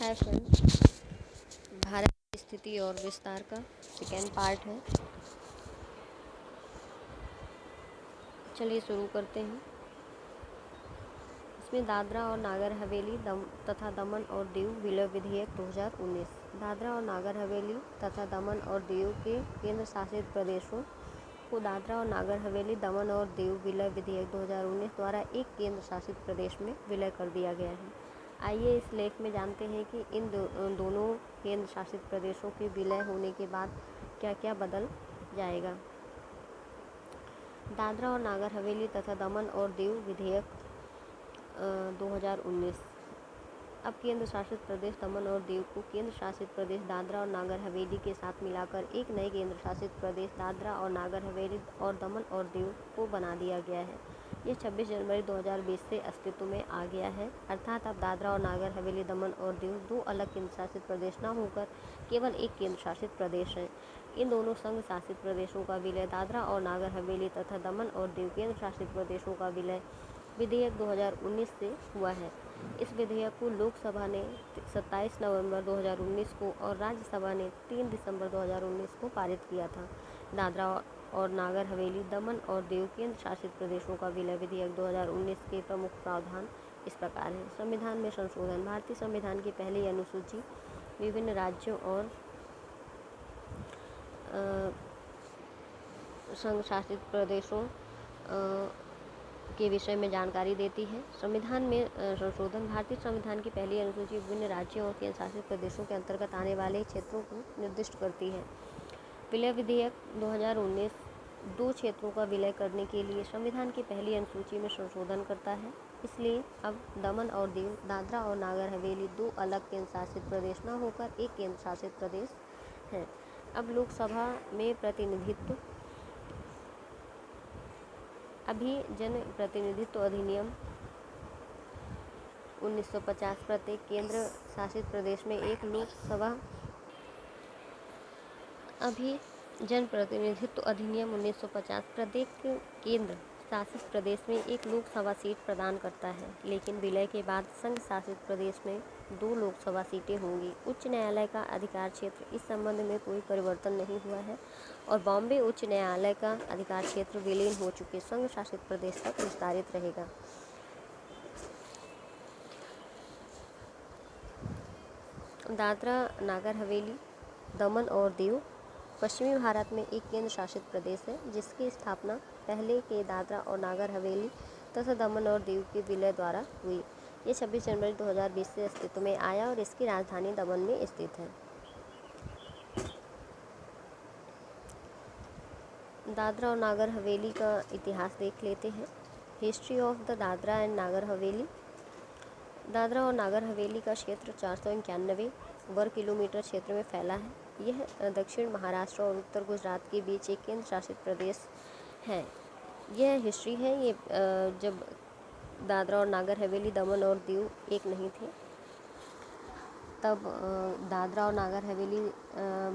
Hi friends, Bharat की स्थिति और विस्तार का सेकेंड पार्ट है। चलिए शुरू करते हैं। इसमें दादरा और नागर हवेली तथा दमन और दीव विलय विधेयक 2019। दादरा और नागर हवेली तथा दमन और दीव के केंद्र शासित प्रदेशों को दादरा और नागर हवेली दमन और दीव विलय विधेयक 2019 द्वारा एक केंद्र शासित प्रदेश में विलय कर दिया गया है। आइए इस लेख में जानते हैं कि इन दोनों केंद्र शासित प्रदेशों के विलय होने के बाद क्या क्या बदल जाएगा। दादरा और नागर हवेली तथा दमन और दीव विधेयक 2019। अब केंद्र शासित प्रदेश दमन और दीव को केंद्र शासित प्रदेश दादरा और नागर हवेली के साथ मिलाकर एक नए केंद्र शासित प्रदेश दादरा और नागर हवेली और दमन और दीव को बना दिया गया है। यह 26 जनवरी 2020 से अस्तित्व में आ गया है। अर्थात अब दादरा और नागर हवेली दमन और दीव दो अलग केंद्र शासित प्रदेश न होकर केवल एक केंद्र शासित प्रदेश है। इन दोनों संघ शासित प्रदेशों का विलय दादरा और नागर हवेली तथा दमन और दीव केंद्र शासित प्रदेशों का विलय विधेयक 2019 से हुआ है। इस विधेयक को लोकसभा ने 27 नवंबर 2019 को और राज्यसभा ने 3 दिसंबर 2019 को पारित किया था। दादरा और नागर हवेली दमन और दीव केंद्र शासित प्रदेशों का विलय विधेयक 2019 के प्रमुख प्रावधान इस प्रकार हैं। संविधान में संशोधन। भारतीय संविधान की पहली अनुसूची विभिन्न राज्यों और संघ शासित प्रदेशों के विषय में जानकारी देती है। संविधान में संशोधन। भारतीय संविधान की पहली अनुसूची विभिन्न राज्यों और केंद्र शासित प्रदेशों के अंतर्गत आने वाले क्षेत्रों को निर्दिष्ट करती है। विलय विधेयक 2019 दो क्षेत्रों का विलय करने के लिए संविधान की पहली अनुसूची में संशोधन करता है। इसलिए अब दमन और दीव दादरा और नागर हवेली दो अलग केंद्र शासित प्रदेश न होकर एक केंद्र शासित प्रदेश है। अब लोकसभा में प्रतिनिधित्व। अभी जन प्रतिनिधित्व अधिनियम 1950 प्रत्येक केंद्र शासित प्रदेश में एक लोकसभा अभी जन प्रतिनिधित्व अधिनियम 1950 प्रत्येक केंद्र शासित प्रदेश में एक लोकसभा सीट प्रदान करता है, लेकिन विलय के बाद संघ शासित प्रदेश में 2 लोकसभा सीटें होंगी। उच्च न्यायालय का अधिकार क्षेत्र। इस संबंध में कोई परिवर्तन नहीं हुआ है और बॉम्बे उच्च न्यायालय का अधिकार क्षेत्र विलीन हो चुके संघ शासित प्रदेश तक विस्तारित रहेगा। दादरा नागर हवेली दमन और दीव पश्चिमी भारत में एक केंद्र शासित प्रदेश है, जिसकी स्थापना पहले के दादरा और नागर हवेली तथा दमन और दीव के विलय द्वारा हुई। ये 26 जनवरी 2020 से अस्तित्व में आया और इसकी राजधानी दमन में स्थित है। दादरा और नागर हवेली का इतिहास देख लेते हैं। History of the Dadra and Nagar Haveli. Dadra और नागर हवेली का क्षेत्र 491 वर्ग किलोमीटर क्षेत्र में फैला है। यह दक्षिण महाराष्ट्र और उत्तर गुजरात के बीच एक केंद्र शासित प्रदेश है। यह हिस्ट्री है। ये जब दादरा और नागर हवेली दमन और दीव एक नहीं थे, तब दादरा और नागर हवेली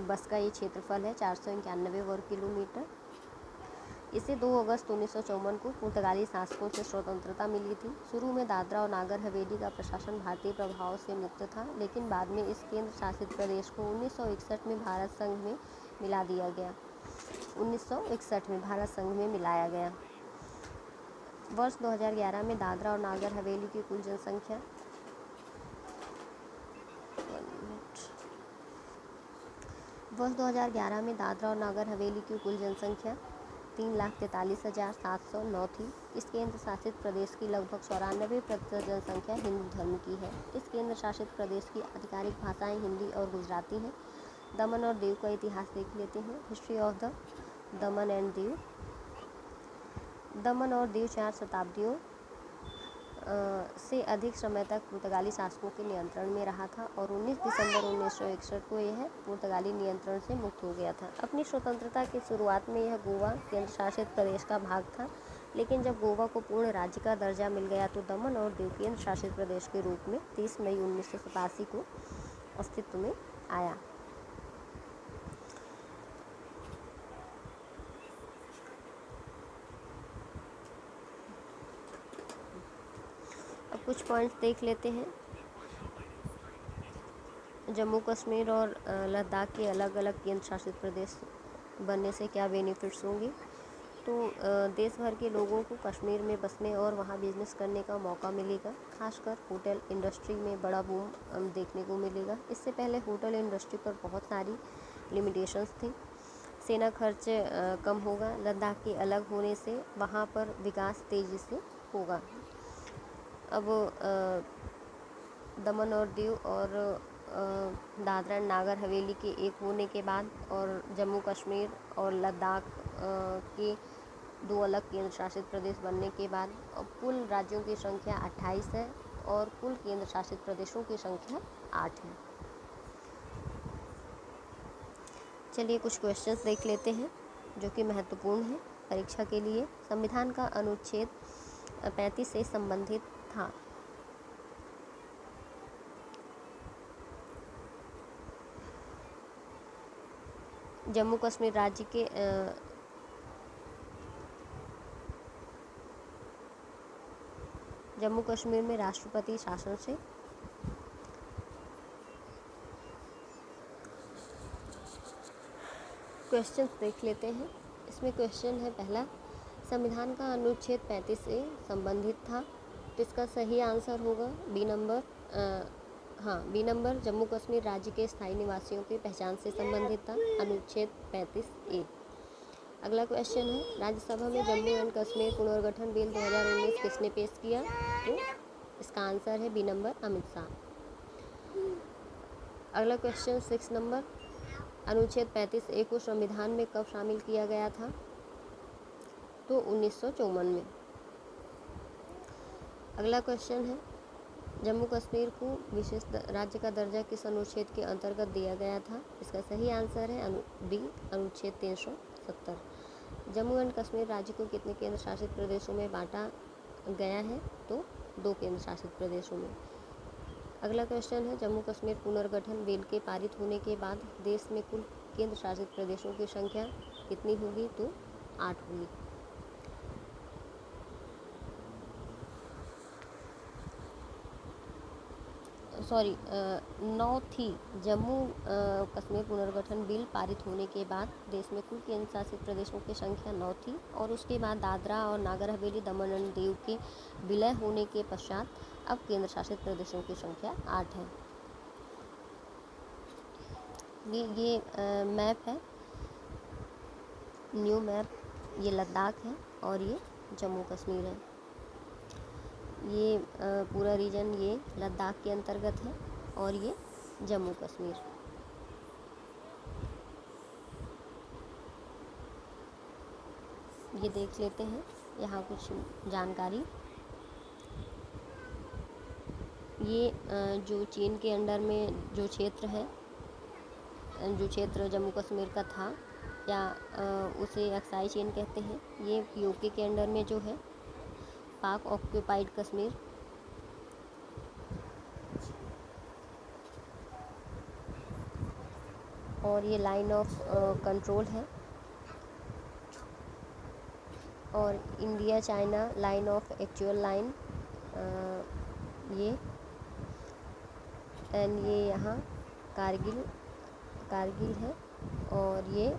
बस का ये क्षेत्रफल है 491 वर्ग किलोमीटर। इसे 2 अगस्त 1954 को पुर्तगाली शासकों से स्वतंत्रता मिली थी। शुरू में दादरा और नागर हवेली का प्रशासन भारतीय प्रभाव से मुक्त था, लेकिन बाद में इस केंद्र शासित प्रदेश को 1961 में भारत संघ में मिला दिया गया। 1961 में भारत संघ में मिलाया गया। वर्ष 2011 में दादरा और नागर हवेली की कुल जनसंख्या वर्ष 2011 में दादरा और नागर हवेली की कुल जनसंख्या 3,43,709 थी। इस केंद्र शासित प्रदेश की लगभग 94% जनसंख्या हिंदू धर्म की है। इस केंद्र शासित प्रदेश की आधिकारिक भाषाएं हिंदी और गुजराती हैं। दमन और दीव का इतिहास देख लेते हैं। History of the Daman and Diu. दमन और दीव 4 शताब्दियों से अधिक समय तक पुर्तगाली शासकों के नियंत्रण में रहा था और 19 दिसंबर 1961 को यह पुर्तगाली नियंत्रण से मुक्त हो गया था। अपनी स्वतंत्रता की शुरुआत में यह गोवा केंद्र शासित प्रदेश का भाग था, लेकिन जब गोवा को पूर्ण राज्य का दर्जा मिल गया तो दमन और दीव केंद्र शासित प्रदेश के रूप में 30 मई 1987 को अस्तित्व में आया। अब कुछ पॉइंट्स देख लेते हैं। जम्मू कश्मीर और लद्दाख के अलग अलग केंद्र शासित प्रदेश बनने से क्या बेनिफिट्स होंगे। तो देश भर के लोगों को कश्मीर में बसने और वहाँ बिजनेस करने का मौका मिलेगा। खासकर होटल इंडस्ट्री में बड़ा बूम देखने को मिलेगा। इससे पहले होटल इंडस्ट्री पर बहुत सारी लिमिटेशंस थी। सेना खर्च कम होगा। लद्दाख के अलग होने से वहाँ पर विकास तेज़ी से होगा। अब दमन और दीव और दादरा एंड नागर हवेली के एक होने के बाद और जम्मू कश्मीर और लद्दाख के दो अलग केंद्र शासित प्रदेश बनने के बाद कुल राज्यों की संख्या 28 है और कुल केंद्र शासित प्रदेशों की संख्या 8 है। चलिए कुछ क्वेश्चंस देख लेते हैं जो कि महत्वपूर्ण है परीक्षा के लिए। संविधान का अनुच्छेद 35 से संबंधित था। जम्मू कश्मीर राज्य के जम्मू कश्मीर में राष्ट्रपति शासन से क्वेश्चंस देख लेते हैं। इसमें क्वेश्चन है पहला, संविधान का अनुच्छेद 35 से संबंधित था। तो इसका सही आंसर होगा बी नंबर जम्मू कश्मीर राज्य के स्थायी निवासियों की पहचान से संबंधित था, अनुच्छेद 35A। अगला क्वेश्चन है, राज्यसभा में जम्मू एंड कश्मीर पुनर्गठन बिल 2019 किसने पेश किया। तो इसका आंसर है बी नंबर अमित शाह। अगला क्वेश्चन 6 नंबर, अनुच्छेद 35A को संविधान में कब शामिल किया गया था। तो 1954 में। अगला क्वेश्चन है, जम्मू कश्मीर को विशेष राज्य का दर्जा किस अनुच्छेद के अंतर्गत दिया गया था। इसका सही आंसर है बी अनुच्छेद 370। जम्मू एंड कश्मीर राज्य को कितने केंद्र शासित प्रदेशों में बांटा गया है। तो 2 केंद्र शासित प्रदेशों में। अगला क्वेश्चन है, जम्मू कश्मीर पुनर्गठन बिल के पारित होने के बाद देश में कुल केंद्र शासित प्रदेशों की संख्या कितनी होगी। तो 8 होगी। सॉरी 9 थी। जम्मू कश्मीर पुनर्गठन बिल पारित होने के बाद देश में कुल केंद्र शासित प्रदेशों की संख्या 9 थी और उसके बाद दादरा और नागर हवेली, दमन एंड दीव के विलय होने के पश्चात अब केंद्र शासित प्रदेशों की संख्या 8 है। ये मैप है, न्यू मैप। ये लद्दाख है और ये जम्मू कश्मीर है। ये पूरा रीजन ये लद्दाख के अंतर्गत है और ये जम्मू कश्मीर। ये देख लेते हैं यहाँ कुछ जानकारी। ये जो चीन के अंडर में जो क्षेत्र है, जो क्षेत्र जम्मू कश्मीर का था या उसे अक्साई चीन कहते हैं। ये यूके के अंडर में जो है पाक ऑक्यूपाइड कश्मीर। और ये लाइन ऑफ कंट्रोल है और India China line of actual line ये एंड ये यहाँ कारगिल है और ये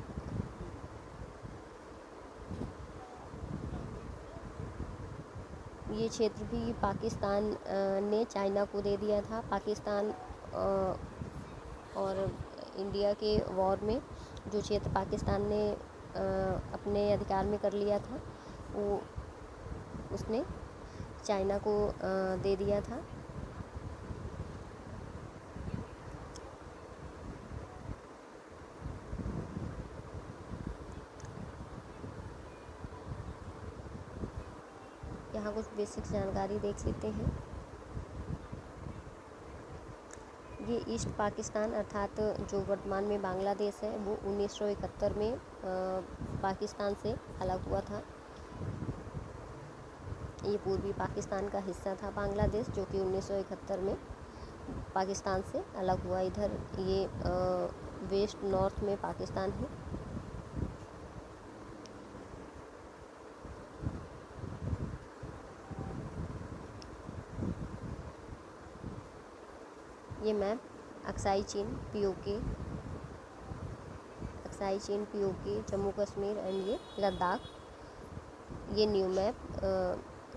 क्षेत्र भी पाकिस्तान ने चाइना को दे दिया था। पाकिस्तान और इंडिया के वॉर में जो क्षेत्र पाकिस्तान ने अपने अधिकार में कर लिया था वो उसने चाइना को दे दिया था। यहाँ कुछ बेसिक जानकारी देख लेते हैं। ये ईस्ट पाकिस्तान अर्थात जो वर्तमान में बांग्लादेश है वो 1971 में पाकिस्तान से अलग हुआ था। ये पूर्वी पाकिस्तान का हिस्सा था बांग्लादेश, जो कि 1971 में पाकिस्तान से अलग हुआ। इधर ये वेस्ट नॉर्थ में पाकिस्तान है। ये मैप अक्साई चीन, पीओके, अक्साई चीन, पीओके, जम्मू कश्मीर एंड ये लद्दाख। ये न्यू मैप,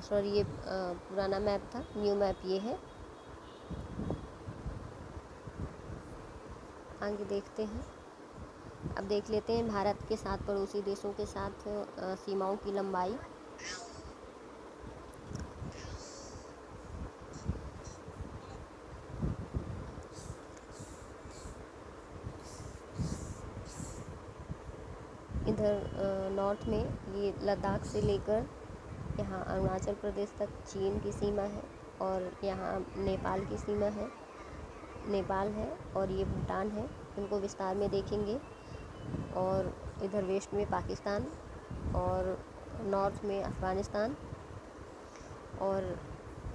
सॉरी ये पुराना मैप था, न्यू मैप ये है। आगे देखते हैं। अब देख लेते हैं भारत के 7 पड़ोसी देशों के साथ सीमाओं की लंबाई। इधर नॉर्थ में ये लद्दाख से लेकर यहाँ अरुणाचल प्रदेश तक चीन की सीमा है, और यहाँ नेपाल की सीमा है, नेपाल है, और ये भूटान है। इनको विस्तार में देखेंगे। और इधर वेस्ट में पाकिस्तान, और नॉर्थ में अफ़गानिस्तान, और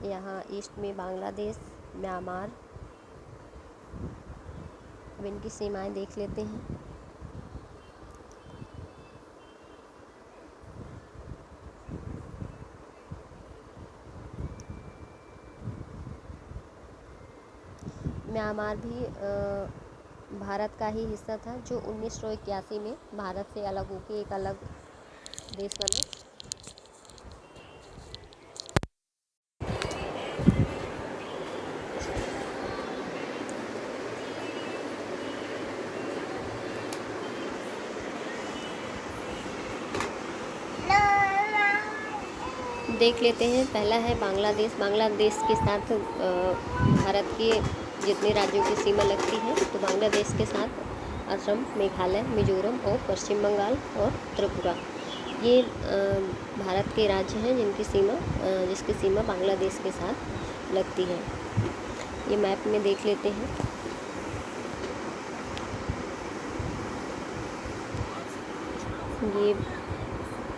यहाँ ईस्ट में बांग्लादेश, म्यांमार। अब इनकी सीमाएं देख लेते हैं। म्यांमार भी भारत का ही हिस्सा था, जो 1981 में भारत से अलग होकर एक अलग देश बना। देख लेते हैं। पहला है बांग्लादेश। बांग्लादेश के साथ भारत के जितने राज्यों की सीमा लगती है, तो बांग्लादेश के साथ असम, मेघालय, मिजोरम और पश्चिम बंगाल और त्रिपुरा, ये भारत के राज्य हैं जिसकी सीमा बांग्लादेश के साथ लगती है। ये मैप में देख लेते हैं।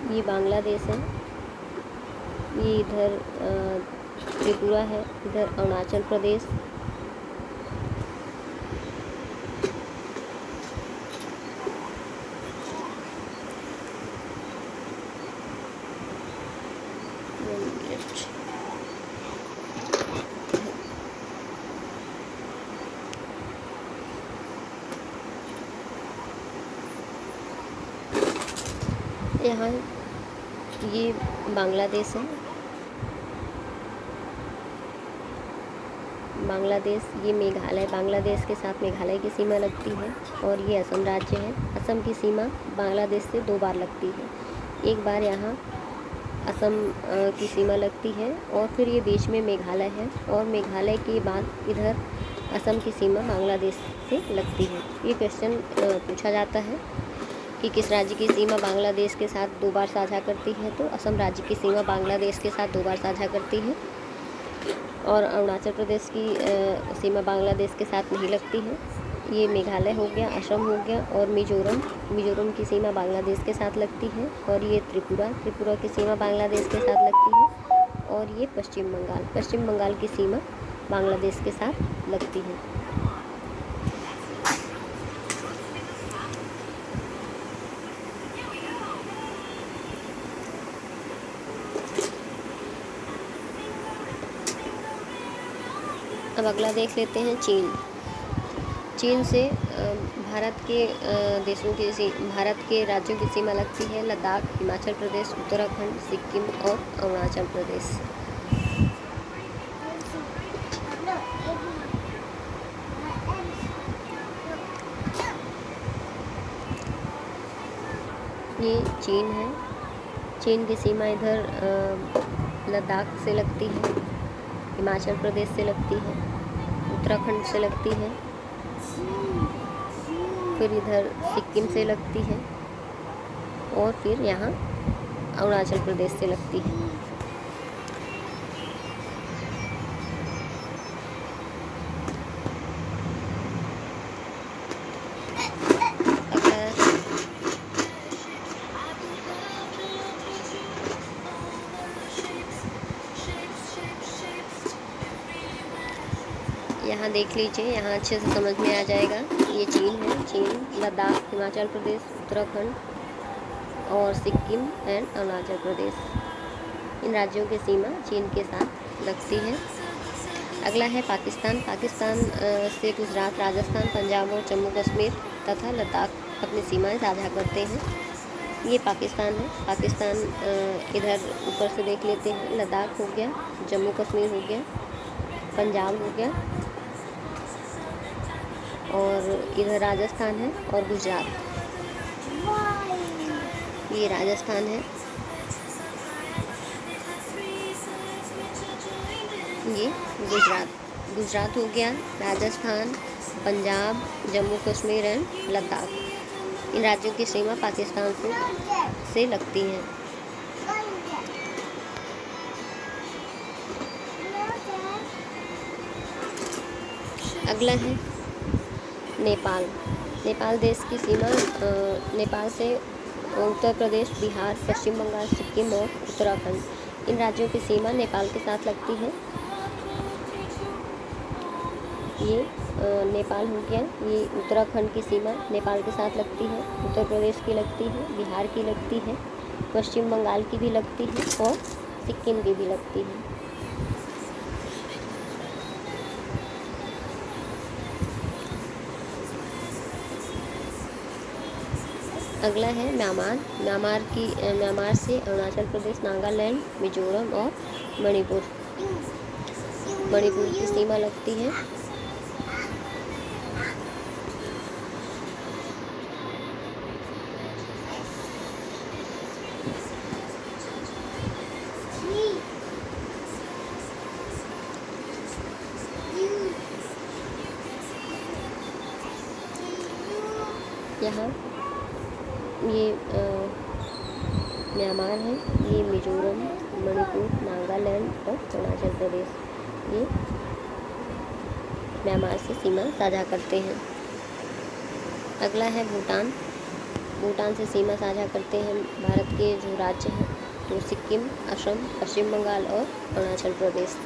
ये बांग्लादेश है, ये इधर त्रिपुरा है, इधर अरुणाचल प्रदेश, यहाँ ये बांग्लादेश है। बांग्लादेश, ये मेघालय, बांग्लादेश के साथ मेघालय की सीमा लगती है, और ये असम राज्य है। असम की सीमा बांग्लादेश से 2 बार लगती है। एक बार यहाँ असम की सीमा लगती है, और फिर ये बीच में मेघालय है, और मेघालय के बाद इधर असम की सीमा बांग्लादेश से लगती है। ये क्वेश्चन पूछा जाता है कि किस राज्य की सीमा बांग्लादेश के साथ 2 बार साझा करती है, तो असम राज्य की सीमा बांग्लादेश के साथ 2 बार साझा करती है। और अरुणाचल प्रदेश की सीमा बांग्लादेश के साथ नहीं लगती है। ये मेघालय हो गया, असम हो गया, और मिजोरम की सीमा बांग्लादेश के साथ लगती है। और ये त्रिपुरा की सीमा बांग्लादेश के साथ लगती है। और ये पश्चिम बंगाल की सीमा बांग्लादेश के साथ लगती है। अब अगला देख लेते हैं चीन से भारत के राज्यों की सीमा लगती है लद्दाख, हिमाचल प्रदेश, उत्तराखंड, सिक्किम और अरुणाचल प्रदेश। ये चीन है। चीन की सीमा इधर लद्दाख से लगती है, हिमाचल प्रदेश से लगती है, उत्तराखंड से लगती है, फिर इधर सिक्किम से लगती है, और फिर यहाँ अरुणाचल प्रदेश से लगती है। यहाँ देख लीजिए, यहाँ अच्छे से समझ में आ जाएगा। ये चीन है। चीन, लद्दाख, हिमाचल प्रदेश, उत्तराखंड और सिक्किम एंड अरुणाचल प्रदेश, इन राज्यों की सीमा चीन के साथ लगती है। अगला है पाकिस्तान। पाकिस्तान से गुजरात, राजस्थान, पंजाब और जम्मू कश्मीर तथा लद्दाख अपनी सीमाएं साझा करते हैं। ये पाकिस्तान है। पाकिस्तान इधर ऊपर से देख लेते हैं। लद्दाख हो गया, जम्मू कश्मीर हो गया, पंजाब हो गया और इधर राजस्थान है और गुजरात। ये राजस्थान है, ये गुजरात हो गया, राजस्थान, पंजाब, जम्मू कश्मीर एंड लद्दाख। इन राज्यों की सीमा पाकिस्तान से लगती है। अगला है नेपाल। नेपाल देश की सीमा नेपाल से उत्तर प्रदेश, बिहार, पश्चिम बंगाल, सिक्किम और उत्तराखंड। इन राज्यों की सीमा नेपाल के साथ लगती है। ये नेपाल हो गया। ये उत्तराखंड की सीमा नेपाल के साथ लगती है, उत्तर प्रदेश की लगती है, बिहार की लगती है, पश्चिम बंगाल की भी लगती है और सिक्किम की भी लगती है। अगला है म्यांमार। म्यांमार से अरुणाचल प्रदेश, नागालैंड, मिजोरम और मणिपुर की सीमा लगती है। यहाँ ये म्यांमार है, ये मिजोरम, मणिपुर, नागालैंड और अरुणाचल प्रदेश ये म्यांमार से सीमा साझा करते हैं। अगला है भूटान। भूटान से सीमा साझा करते हैं भारत के जो राज्य हैं तो सिक्किम, असम, पश्चिम बंगाल और अरुणाचल प्रदेश।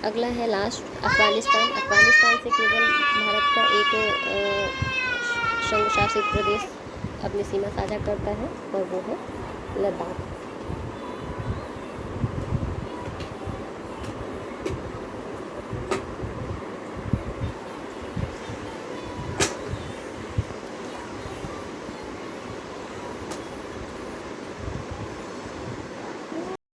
अगला है लास्ट अफगानिस्तान। अफगानिस्तान से केवल भारत का एक संघ शासित प्रदेश अपनी सीमा साझा करता है और वो है लद्दाख।